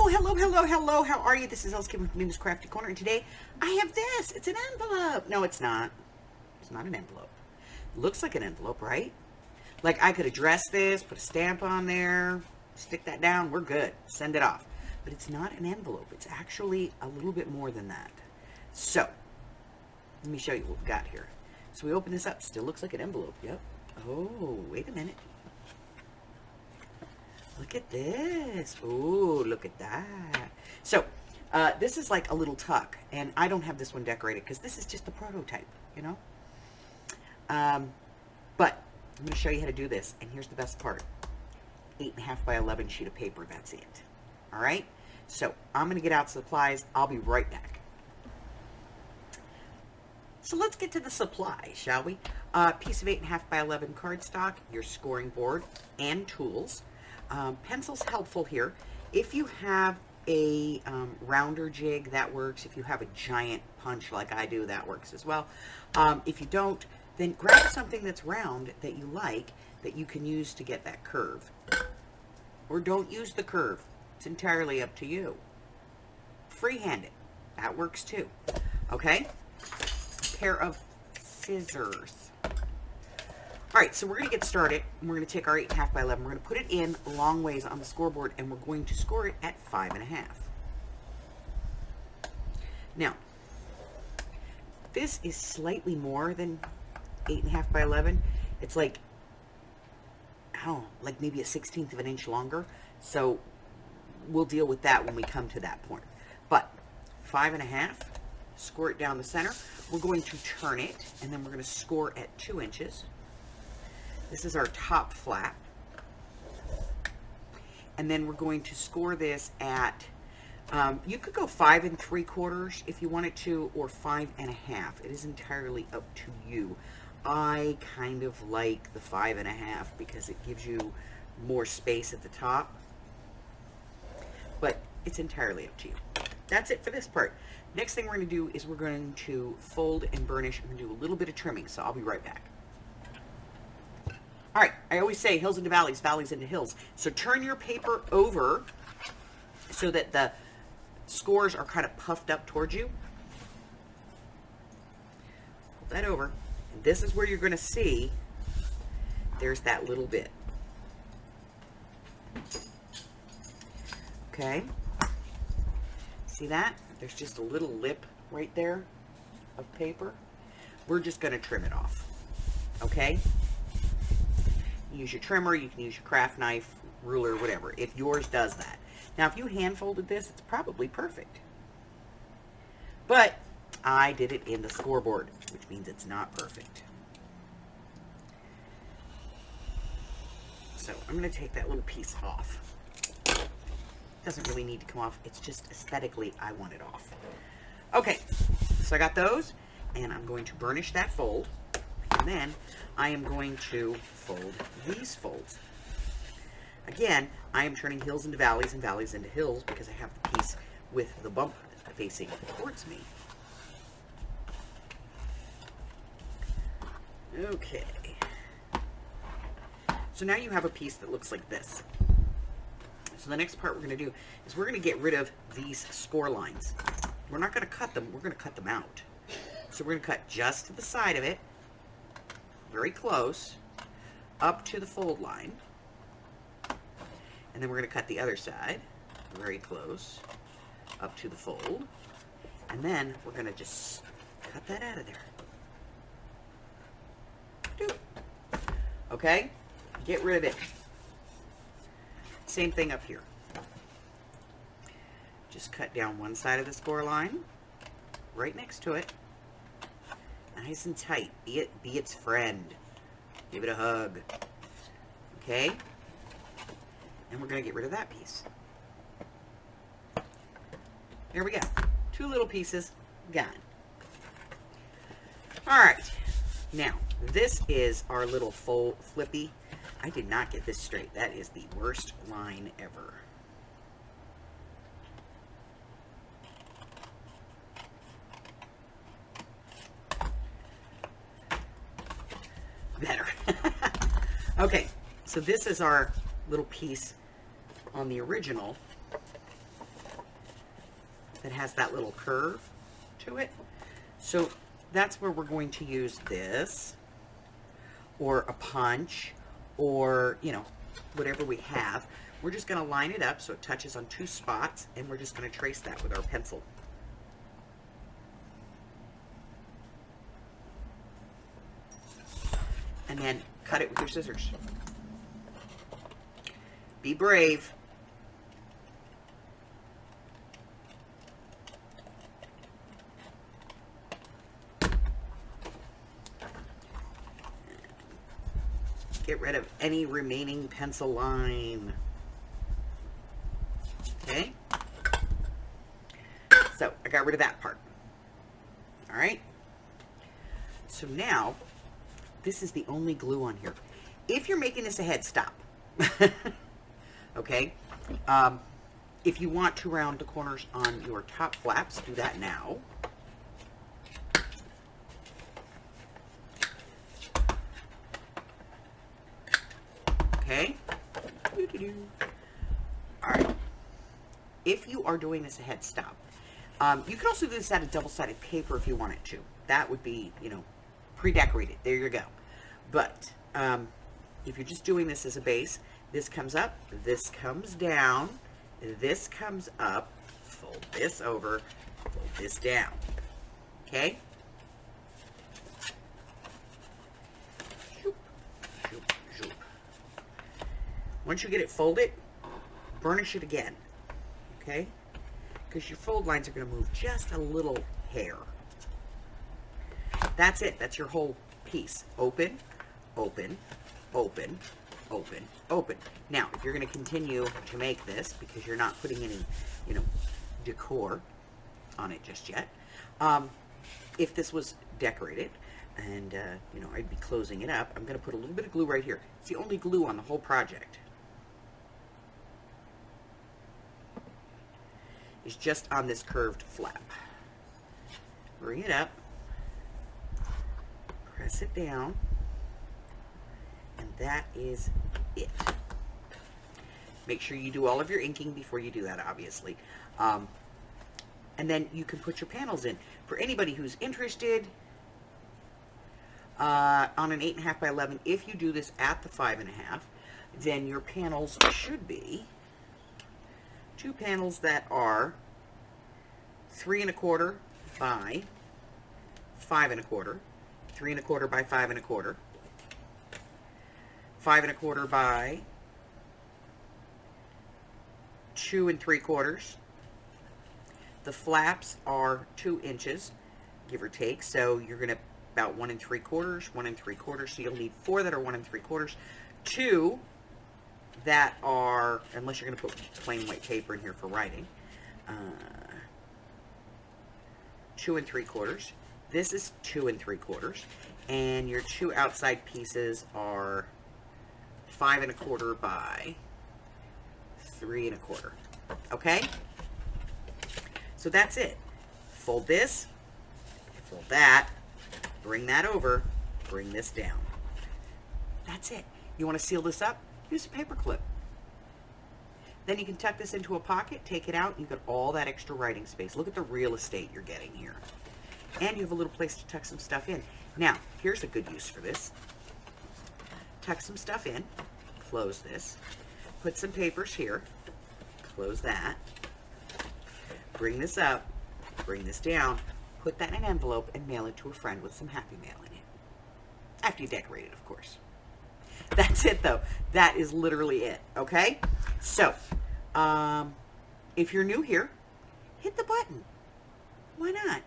Hello. How are you? This is Elsie with Mimi's Crafty Corner, and today I have this. It's an envelope. No, it's not. It's not an envelope. It looks like an envelope, right? Like I could address this, put a stamp on there, stick that down, we're good. Send it off. But it's not an envelope. It's actually a little bit more than that. So, let me show you what we've got here. So we open this up. Still looks like an envelope. Yep. Oh, wait a minute. Look at this. Oh, look at that. So, this is like a little tuck, and I don't have this one decorated because this is just the prototype, you know? But I'm going to show you how to do this, and here's the best part. 8.5 by 11 sheet of paper, that's it. All right? So, I'm going to get out supplies. I'll be right back. So let's get to the supplies, shall we? Piece of 8.5 by 11 cardstock, your scoring board, and tools. Pencil's helpful here. If you have a rounder jig, that works. If you have a giant punch like I do, that works as well. If you don't, then grab something that's round that you like that you can use to get that curve. Or don't use the curve. It's entirely up to you. Freehand it. That works too. Okay? Pair of scissors. All right, so we're going to get started. We're going to take our 8.5 by 11. We're going to put it in a long ways on the scoreboard, and we're going to score it at 5.5. Now, this is slightly more than 8.5 by 11. It's like, I don't know, like maybe a 1/16 of an inch longer. So we'll deal with that when we come to that point. But 5.5, score it down the center. We're going to turn it, and then we're going to score at 2 inches. This is our top flap. And then we're going to score this at, you could go 5 3/4 if you wanted to, or 5.5. It is entirely up to you. I kind of like the 5.5 because it gives you more space at the top. But it's entirely up to you. That's it for this part. Next thing we're going to do is we're going to fold and burnish. I'm going to do a little bit of trimming, so I'll be right back. All right, I always say hills into valleys, valleys into hills. So turn your paper over so that the scores are kind of puffed up towards you. Pull that over. And this is where you're going to see there's that little bit. Okay. See that? There's just a little lip right there of paper. We're just going to trim it off. Okay? Use your trimmer, you can use your craft knife, ruler, whatever, if yours does that. Now, if you hand folded this, it's probably perfect. But I did it in the scoreboard, which means it's not perfect. So I'm going to take that little piece off. It doesn't really need to come off. It's just aesthetically, I want it off. Okay, so I got those, and I'm going to burnish that fold. And then I am going to fold these folds. Again, I am turning hills into valleys and valleys into hills because I have the piece with the bump facing towards me. Okay. So now you have a piece that looks like this. So the next part we're going to do is we're going to get rid of these score lines. We're not going to cut them. We're going to cut them out. So we're going to cut just to the side of it. Very close, up to the fold line. And then we're going to cut the other side, very close, up to the fold. And then we're going to just cut that out of there. Okay? Get rid of it. Same thing up here. Just cut down one side of the score line, right next to it. Nice and tight. Be its friend. Give it a hug. Okay? And we're going to get rid of that piece. There we go. 2 little pieces gone. Alright. Now, this is our little flippy. I did not get this straight. That is the worst line ever. Better. Okay, so this is our little piece on the original. that has that little curve to it. So that's where we're going to use this, or a punch, or, you know, whatever we have. We're just going to line it up so it touches on 2 spots, and we're just going to trace that with our pencil. And then cut it with your scissors. Be brave. Get rid of any remaining pencil line. Okay? So, I got rid of that part. Alright? So now, this is the only glue on here. If you're making this ahead, stop. Okay? If you want to round the corners on your top flaps, do that now. Okay? Alright. If you are doing this ahead, stop. You can also do this out of double-sided paper if you wanted to. That would be, you know, pre-decorated. There you go. But if you're just doing this as a base, this comes up, this comes down, this comes up, fold this over, fold this down. Okay? Shoop, shoop, shoop. Once you get it folded, burnish it again. Okay? Because your fold lines are going to move just a little hair. That's it. That's your whole piece. Open, open, open, open, open. Now, if you're going to continue to make this, because you're not putting any, you know, decor on it just yet, if this was decorated, and, you know, I'd be closing it up, I'm going to put a little bit of glue right here. It's the only glue on the whole project. It's just on this curved flap. Bring it up, press it down, and that is it. Make sure you do all of your inking before you do that, obviously. And then you can put your panels in. For anybody who's interested, on an 8.5 by 11, if you do this at the 5.5, then your panels should be 2 panels that are 3 1/4 by 5 1/4, 3 1/4 by 5 1/4, 5 1/4 by 2 3/4. The flaps are 2 inches, give or take, so you're going to about 1 3/4, 1 3/4, so you'll need 4 that are 1 3/4, 2 that are, unless you're going to put plain white paper in here for writing, 2 3/4. This is 2 3/4, and your 2 outside pieces are 5 1/4 by 3 1/4. Okay? So that's it. Fold this, fold that, bring that over, bring this down. That's it. You want to seal this up? Use a paper clip. Then you can tuck this into a pocket, take it out, and you've got all that extra writing space. Look at the real estate you're getting here. And you have a little place to tuck some stuff in. Now, here's a good use for this. Tuck some stuff in, close this, put some papers here, close that, bring this up, bring this down, put that in an envelope, and mail it to a friend with some Happy Mail in it. After you decorate it, of course. That's it, though. That is literally it, okay? So, if you're new here, hit the button. Why not?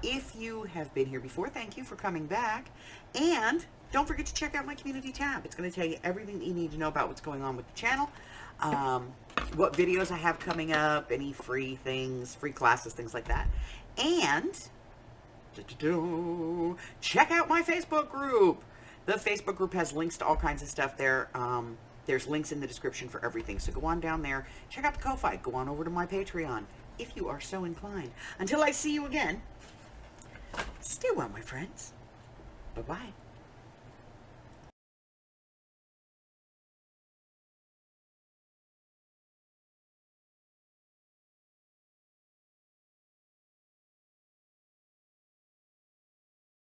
If you have been here before, thank you for coming back. And don't forget to check out my community tab. It's going to tell you everything that you need to know about what's going on with the channel, what videos I have coming up, any free things, free classes, things like that. And check out my Facebook group. The Facebook group has links to all kinds of stuff there. There's links in the description for everything. So go on down there. Check out the Ko-Fi. Go on over to my Patreon if you are so inclined. Until I see you again, stay well, my friends. Bye-bye.